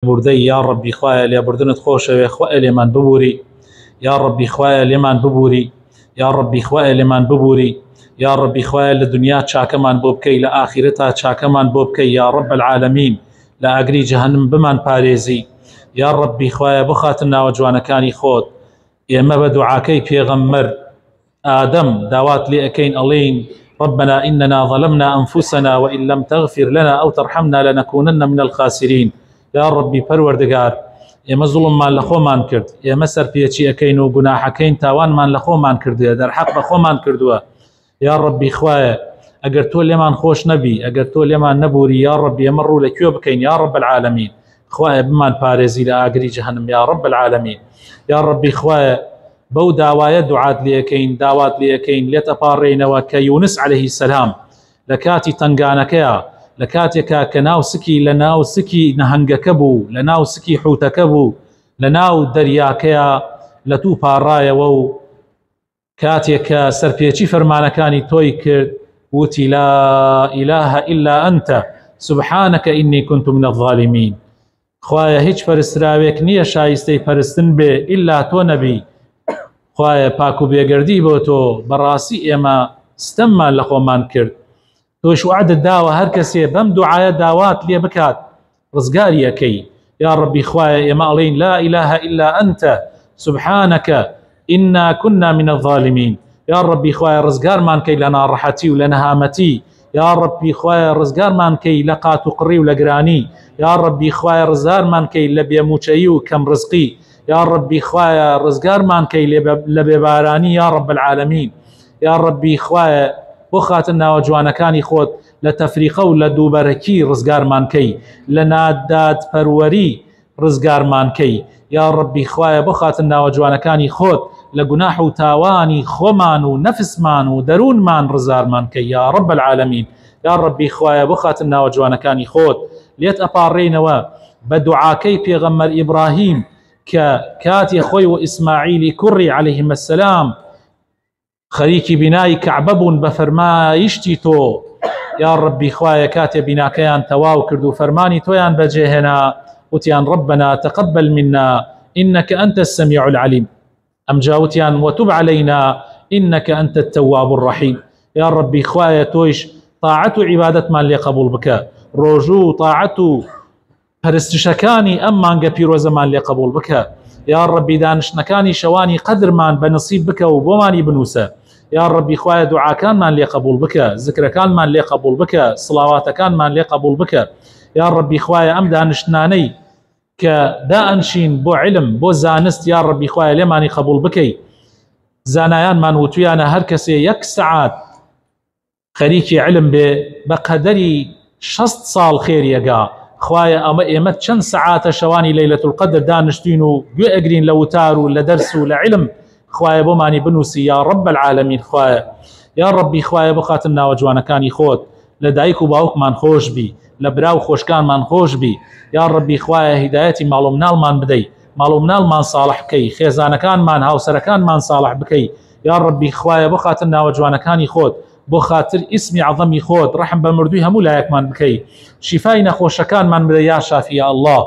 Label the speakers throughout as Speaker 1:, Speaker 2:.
Speaker 1: بوردەی یا ڕەبی خوایە لێبوردنت خۆشەوێ خوایە لێمان ببووری یا ڕەبی خوایە لێمان ببووری یا ڕەبی خوایە لێمان ببووری یا ڕەبی خوایە لە دنیا چاکەمان بۆ بکەی لە ئاخرەتا چاکەمان بۆ بکەی یا ڕەب العالەمین لە ئاگری جەهەنم بمان پارێزی یا ڕەبی خوایە بخاتن ناوە جوانەکانی خۆت ئێمە بە دوعاکەی پێغەمبەر ئادەم داوات لێ ئەکەین ئەڵێین ربنا إننا ظلمنا أنفسنا وإن لم تغفر لنا أو ترحمنا لنكونن من الخاسرين يا ربي پروردگار ئێمە زوڵممان لە خۆمان کرد ئێمە سەرپێچی ئەەکەین و گوناحەکەین تاوانمان لە خۆمان کردووە دەرحەق بە خۆمان کردووە یا ڕەبی خوایە ئەگەر تۆ لێمان خۆش نەبی ئەگەر تۆ لێمان نەبووری یا ڕەبی ئێمە ڕوو لەکوێ بکەین یا ڕەب العالەمین خوایە بمان پارێزی لە ئاگری جەهەنم یا ڕەب العالەمین یا ڕەبی خوایە بەو داوایە دوعات لێەکەین داوات لێەکەین لێت ئەپاڕێنەوە کە یونس عەلەیهی سەلام لە کاتی تنگانەکەیە لە کاتێکا کە ناوسکی لە ناوسکی نەهەنگەکە بوو لە ناوسکی حوتەکە بوو لە ناو دەریاکەیە لە توو پاڕایەوە و کاتێکە سەرپێچی فەرمانەکانی تۆی کرد وتی لا إله إلا أنت سبحانك إني كنت من الظالمين خوایە هیچ پەرستراوێک نییە شایستەی پەرستن بێ ئیلا تۆ نەبی خوایە پاک و بێگەردی بۆ تۆ بەڕاستی ئێمە ستەممان لە خۆمان کرد تۆش وعدت داوە هەر کەسێ بەم دوعایە داوات لێ بکات ڕزگاری ئەەکەی یا ڕەبی خوایە ئێمە ئەڵێین لا إله إلا أنت سبحانك إنا كنا من الظالمين یا ڕەبی خوایە ڕزگارمان کەی لە ناڕەحەتی و لە نەهامەتی یا ڕەبی خوایە ڕزگارمان کەی لە قات و قڕی و لە گرانی یا ڕەبی خوایە ڕزگارمان کەی لە بێموچەیی و کەم ڕزقی یا ڕەبی خوایە ڕزگارمان کەی لە بێبارانی یا ڕەب العالەمین یا ڕەبی خوایە بۆ خاتن ناوە جوانەکانی خۆت لە تەفریقە و لە دووبەرەکی ڕزگارمان کەی لە نادات پەروەری ڕزگارمان کەی یا ڕەبی خوایە بۆ خاتن ناوە جوانەکانی خۆت لە گوناح و تاوانی خۆمان و نەفسمان و دەروونمان ڕزارمان کەی یا ڕەب العالەمین یا ڕەبی خوایە بۆ خاتن ناوە جوانەکانی خۆت لێت ئەپاڕێنەوە بە دوعاکەی پێغەمبەر ئیبراهیم کە کاتی خۆی و ئیسماعیلی کوڕی عەلەیهیمە السەلام خەریکی بینایی کەعبە بوون بە فەرمایشتی تۆ یا ڕەبی خوایە کاتێ بیناکەیان تەواو کرد و فەرمانی تۆیان بەجێهێنا وتیان ربنا تقبل منا إنك أنت السميع العليم أم جاوتيان وتب علينا إنك أنت التواب الرحيم يا ربي خوایە تۆیش طاعت و عیبادەتمان لێ قبول بکە ڕۆژوو طاعت و پەرستشەکانی ئەم مانگە پیرۆزەمان لێ قبول بکە یا ڕەبی دانشتنەکانی شەوانی قەدرمان بە نسیب بکە و بۆمانی بنووسە یا ڕەبی خوایە دوعاکانمان لێ قبول بکە زکرەکانمان لێ قبول بکە سڵاواتەکانمان لێ قبول بکە یا ڕەبی خوایە ئەم دانشتنانەی کە دائەنشین بۆ علم بۆ زانست یا ڕەبی خوایە لێمانی قبول بکەی زانایانمان وتویانە هەر کەسێ 1 سەعات خەریکی علم بێ بە قەدەری 60 ساڵ خێریەگا خوایە ئەمە ئێمە چەند سەعاتە شەوانی لەیلەت القەدر دانیشتین و گوێ ئەگرین لە وتار و لە دەرس و لە علم خوایە بۆمانی بنووسی یا ڕەب العالەمین خوایە یا ڕەبی خوایە بۆ خاتن ناوە جوانەکانی خۆت لە دایک و باوکمان خۆش بی لە براو خۆشکانمان خۆش بی یا ڕەبی خوایە هیدایەتی ماڵ و مناڵمان بدەی ماڵ و مناڵمان ساڵح بکەی خێزانەکانمان هاوسەرەکانمان ساڵح بکەی یا ڕەبی خوایە بۆ خاتن ناوە جوانەکانی خۆت بۆ خاطر ئیسمی عەظەمی خۆت ڕەحم بە مردووی هەموو لایەکمان بکەی شیفای نەخۆشەکانمان بدەی یا شافی یا الله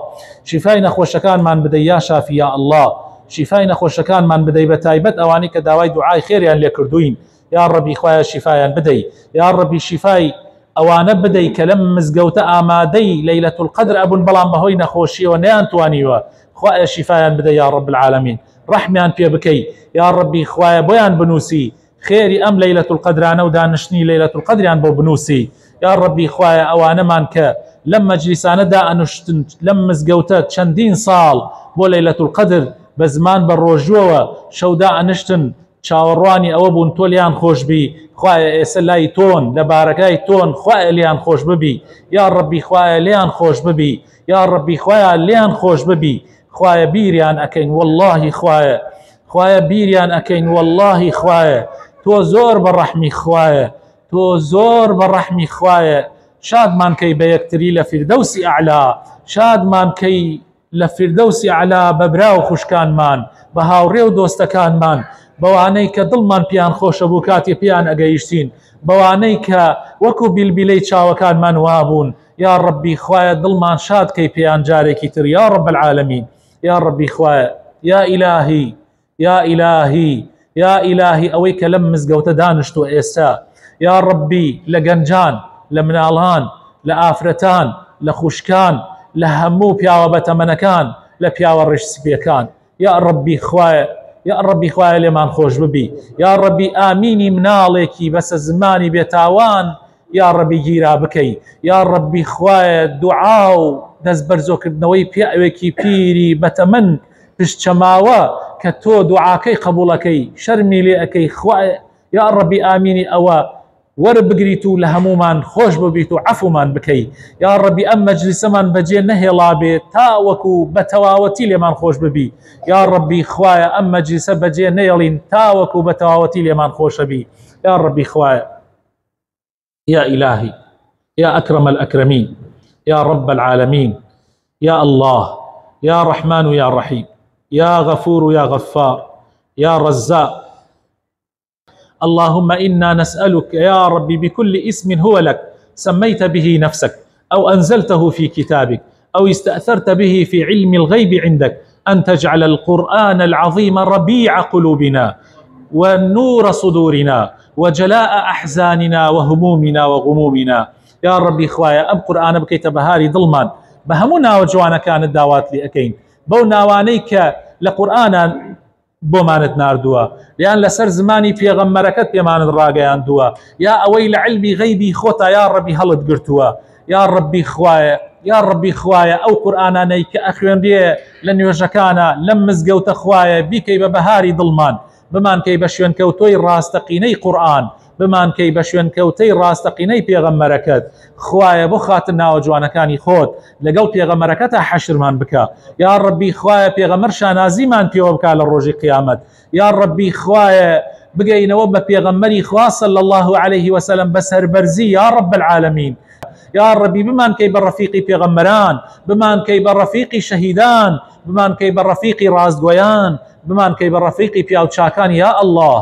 Speaker 1: شیفای نەخۆشەکانمان بدەی یا شافی یا الله شیفای نەخۆشەکانمان بدەی بە تایبەت ئەوانەی کە داوای دوعای خێریان لێ کردوین یا ڕەبی خوایە شیفایان بدەی یا ڕەبی شیفای ئەوانە بدەی کە لەم مزگەوتە ئامادەی لەیلەت القەدر ئەبوون بەڵام بەهۆی نەخۆشیەوە نەیانتوانیوە خوایە شیفایان بدەی یا ڕەب العالەمین ڕەحمیان پێ بکەی یا ڕەبی خوایە بۆیان بنووسی خێری ئەم لەیلەت القەدرانە و دانشتنی لەیلەت القەدریان بۆ بنووسی یا ڕەبی خوایە ئەوانەمان کە لەم مەجلیسانەدا ئەنوشتن لەم مزگەوتە چەندین ساڵ بۆ لەیلەت القەدر بە زمان بە ڕۆژووەوە شەودا ئەنشتن چاوەڕوانی ئەوە بوون تۆ لیان خۆشبی خوایە ئێستا لای تۆن لە بارەکای تۆن خوایە لیان خۆش ببی یا ڕەبی خوایە لیان خۆش ببی یا ڕەبی خوایە لیان خۆش ببی خوایە بیریان ئەکەین واللهی خوایە بیریان ئەکەین واللهی خوایە تۆ زۆر بە ڕەحمی خوایە تۆ زۆر بە ڕەحمی خوایە شادمان کەی بە یەکتری لە فیردەوسی ئەعلا شادمان کەی لە فیردەوسی ئەعلا بە برا و خوشکانمان بە هاوڕێ و دۆستەکانمان بەوانەی کە دڵمان پیان خۆشە بوو کاتی پیان ئەگەیشتین بەوانەی کە وەکو بیلبیلەی چاوەکانمان وابوون يا ربي خوايا دڵمان شاد کەی پێیان جارێکی تر يا رب العالمين يا ربي خوايا يا إلهي يا إلهي يا إلهي ئەوەی کە لەم مزگەوتە دانیشتووە ئێستا يا ربي لە گەنجان لە مناڵان لە ئافرەتان لە خوشکان لە هەموو پیاوە بەتەمەنەکان لە پیاوە ڕێژسپیەکان يا ربي خوايا يا ربي خوايا لێمان خۆش ببی يا ربي ئامینی مناڵێکی بەسە زمانی بێتاوان يا ربي گیرا بکەی يا ربي خوايا دوعا و دەست بەرزۆکردنەوەی پیاوێکی پیری بەتەمەن پشتچەماوە کە تۆ دوعاکەی قبوڵەکەی شەرمی لێ ئەەکەی خوايا يا ربي ئامینی ئەوە وەربگریت و لە هەمومان خۆش ببیت و عەفومان بکەی يا ربي ئەم مەجلیسەمان بەجێ نەهێڵا بێت تا وەکو بە تەواوەتی لێمان خۆش ببی يا ربي خوايا ئەم مەجلیسە بەجێ نەهێڵین تا وەکو بە تەواوەتی لێمان خۆشە بی يا ربي خوايا يا إلهي يا أكرم الأكرمين يا رب العالمين يا الله يا رحمن يا رحيم يا غفور يا غفار يا رزاق اللهم إنا نسألك يا ربي بكل اسم هو لك سميت به نفسك أو أنزلته في كتابك أو استأثرت به في علم الغيب عندك أن تجعل القرآن العظيم ربيع قلوبنا ونور صدورنا وجلاء أحزاننا وهمومنا وغمومنا يا ربي خوايا أم قرآن بكيت بهاري ظلمان بهمنا وجوانا كانت داوات لأكين بونا وانيك لقرآن بۆمانت ناردووە لیان لەسەر زمانی پێغەمبەرەکەت پێمانت ڕاگەیاندووە یا ئەوەی لە عیلمی غەیبی خۆتا یا ڕەبی هەڵت گرتووە یا ڕەبی خوایە یا ڕەبی خوایە ئەو قورئانانەی کە ئەخوێندێ لە نوێژەکانە لەم مزگەوتە خوایە بیکەی بە بەهاری دڵمان بمانکەی بە شوێنکەوتۆی ڕاستەقینەی قورئان بمانکەی بە شوێنکەوتەی ڕاستەقینەی پێغەمبەرەکەت خوایە بۆ خاتر ناوە جوانەکانی خۆت لەگەڵ پێغەمبەرەکەتە حەشرمان بکە یا ڕەبی خوایە پێغەمبەر شانازیمان پێوە بکە لە ڕۆژی قیامەت یا ڕەبی خوایە بگەینەوە بە پێغەمبەری خوا صلی الله عليه وسلم بەسەربەرزی یا رب العالمین یا ربی بمانکەی بە ڕەفیقی پێغەمبەران بمانکەی بە ڕەفیقی شەهیدان بمانکەی بە ڕەفیقی ڕاستگۆیان بمانکەی بە ڕەفیقی پیاوچاکان یا الله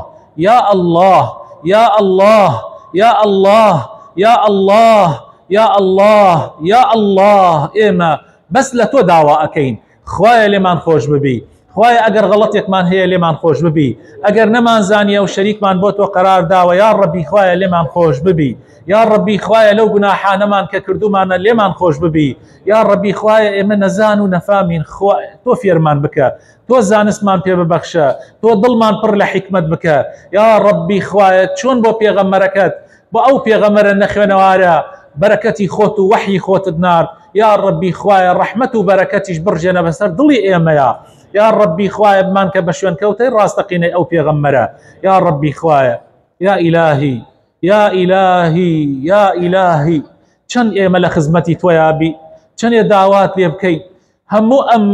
Speaker 1: یا الله يا الله يا الله يا الله يا الله يا الله إما بس لتو دعوة أكين خوايا لمن خوش ببي خوايا أجر غلطك من هي لمن خوش ببي أجر نمان زانية وشريك من بوت وقرار دعوة يا ربي خوايا لمن خوش ببي يا ربي خوايا لو جناحنا من ككردو من لمن خوش ببي يا ربي خوايا إما نزان ونفامين خوايا توفير من بك تو زانست من پێ ببەخشە تۆ دڵمان پڕ لە حکمت بکە یا ڕەبی خوایە چۆن بۆ پێغەمبەرەکەت بۆ ئەو پێغەمبەرە نەخوێنەوارە بەرەکەتی خۆت و وەحی خۆتت نارد یا ڕەبی خوایە ڕەحمەت و بەرەکەتیش بڕژێنە بەسەر دڵی ئێمەیە یا ڕەبی خوایە بمانکە بە شوێنکەوتەی ڕاستەقینەی ئەو پێغەمبەرە یا ڕەبی خوایە یا ئیلاهی یا ئیلاهی یا ئیلاهی چەند ئێمە لە خزمەتی تۆیا بی چەندێ داوات لێ بکەیت هەموو ئەم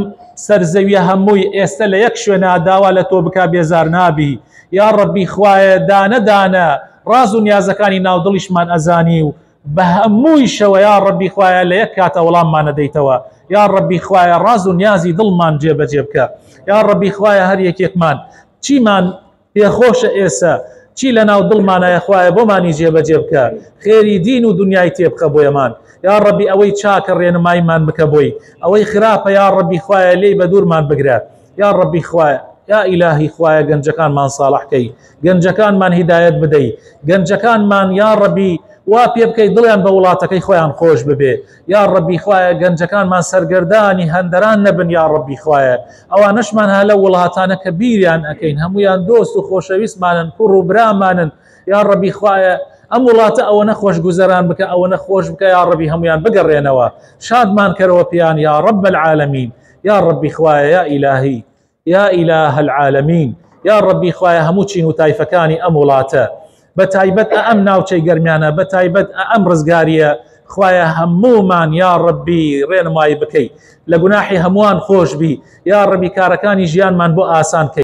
Speaker 1: سەرزەویە هەمووی ئێستا لە یەک شوێنە داوا لە تۆ بکا بێزار نابی یا ڕەبی خوایە دانە دانە ڕاز و نیازەکانی ناودڵیشمان ئەزانی و بە هەمووی شەوە یا ڕەبی خوایە لە یەک کاتە وەڵاممان نەدەیتەوە یا ڕەبی خوایە ڕاز و نیازی دڵمان جێبەجێ بکە یا ڕەبی خوایە هەر یەکێکمان چیمان پێخۆشە ئێستا چی لە ناو دڵمانایە خوایە بۆمانی جێبەجێ بکە خێری دین و دنیای تێبخە بۆیەمان یا ربی ئەوەی چاکە ڕێنماییمان بکە بۆی ئەوەی خراپە یا ربی خوایە لێی بە دوورمان بگرە یا ربی خوایە یا ئیلاهی خوایە گەنجەکانمان ساڵحکەی گەنجەکانمان هیدایەت بدەی گەنجەکانمان یا ربی وا پێ بکەی دڵیان بە وڵاتەکەی خۆیان خۆش ببێ یا ربی خوایە گەنجەکانمان سەرگەردانی هەندەران نەبن یا ربی خوایە ئەوانەشمان هە لە وڵاتانە کە بیریان ئەکەین هەمویان دۆست و خۆشەویستمانن کوڕ و برامانن یا ربی خوایە ئەم وڵاتە ئەوە نەخۆش گوزەران بکە ئەوە نەخۆش بکە یا ڕەبی هەمویان بگەڕێنەوە شادمان کەرەوە پیان یا رب العالمین یا ڕەبی خوایە یا ئیلاهی یا ئیلاه العالمین یا ڕەبی خوایە هەموو چین و تایفەکانی ئەم وڵاتە بە تایبەت ئەم ناوچەی گەرمیانە بە تایبەت ئەم ڕزگاریە خوایە هەموومان یا ڕەبی ڕێنمایی بکەی لە گوناحی هەمووان خۆش بی یا ڕەبی کارەکانی ژیانمان بۆ ئاسان کەی